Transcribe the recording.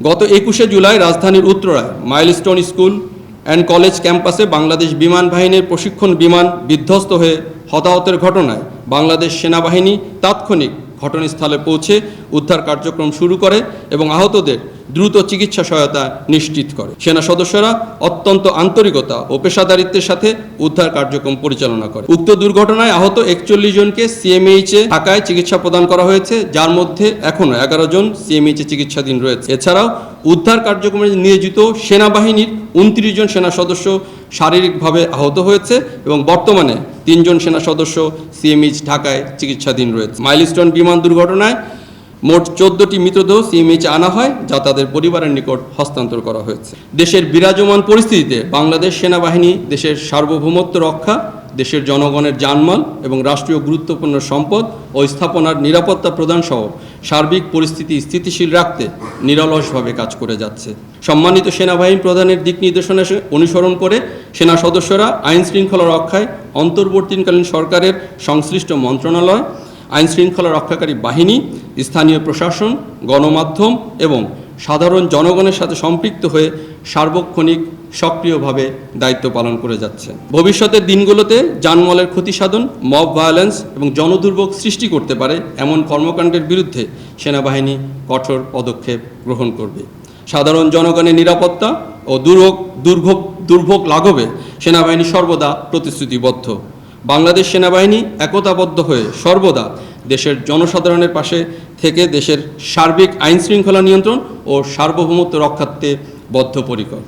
গত 21শে জুলাই রাজধানীর উত্তরায় মাইলস্টোন স্কুল অ্যান্ড কলেজ ক্যাম্পাসে বাংলাদেশ বিমান বাহিনীর প্রশিক্ষণ বিমান বিধ্বস্ত হয়ে হতাহতের ঘটনায় বাংলাদেশ সেনাবাহিনী তাৎক্ষণিক ঘটনাস্থলে পৌঁছে উদ্ধার কার্যক্রম শুরু করে এবং আহতদের দ্রুত চিকিৎসা সহায়তা নিশ্চিত করে। সেনা সদস্যরা অত্যন্ত আন্তরিকতা ও পেশাদারিত্বের সাথে উদ্ধার কার্যক্রম পরিচালনা করে। উক্ত দুর্ঘটনায় আহত 41 জনকে সিএমএইচে ঢাকায় চিকিৎসা প্রদান করা হয়েছে, যার মধ্যে এখনও 11 জন সিএমএইচে চিকিৎসাধীন রয়েছে। এছাড়াও উদ্ধার কার্যক্রমে নিয়োজিত সেনাবাহিনীর 29 জন সেনা সদস্য শারীরিকভাবে আহত হয়েছে এবং বর্তমানে 3 জন সেনা সদস্য সিএমএইচ ঢাকায় চিকিৎসাধীন রয়েছে। মাইলস্টোন বিমান দুর্ঘটনায় মোট 14টি মৃতদেহ সিএমএইচে আনা হয়, যা তাদের পরিবারের নিকট হস্তান্তর করা হয়েছে। দেশের বিরাজমান পরিস্থিতিতে বাংলাদেশ সেনাবাহিনী দেশের সার্বভৌমত্ব রক্ষা, দেশের জনগণের জানমাল এবং রাষ্ট্রীয় গুরুত্বপূর্ণ সম্পদ ও স্থাপনার নিরাপত্তা প্রদান সহ সার্বিক পরিস্থিতি স্থিতিশীল রাখতে নিরলসভাবে কাজ করে যাচ্ছে। সম্মানিত সেনাবাহিনী প্রধানের দিক নির্দেশনা অনুসরণ করে সেনা সদস্যরা আইন শৃঙ্খলা রক্ষায় অন্তর্বর্তীকালীন সরকারের সংশ্লিষ্ট মন্ত্রণালয়, আইন শৃঙ্খলা রক্ষাকারী বাহিনী, স্থানীয় প্রশাসন, গণমাধ্যম এবং সাধারণ জনগণের সাথে সম্পৃক্ত হয়ে সার্বক্ষণিক সক্রিয়ভাবে দায়িত্ব পালন করে যাচ্ছে। ভবিষ্যতের দিনগুলোতে জানমালের ক্ষতি সাধন, মব ভায়োলেন্স এবং জনদুর্ভোগ সৃষ্টি করতে পারে এমন কর্মকাণ্ডের বিরুদ্ধে সেনাবাহিনী কঠোর পদক্ষেপ গ্রহণ করবে। সাধারণ জনগণের নিরাপত্তা ও দুর্ভোগ লাঘবে সেনাবাহিনী সর্বদা প্রতিশ্রুতিবদ্ধ। বাংলাদেশ সেনাবাহিনী একতাবদ্ধ হয়ে সর্বদা দেশের জনসাধারণের পাশে থেকে দেশের সার্বিক আইন শৃঙ্খলা নিয়ন্ত্রণ ও সার্বভৌমত্ব রক্ষার্থে বদ্ধপরিকর।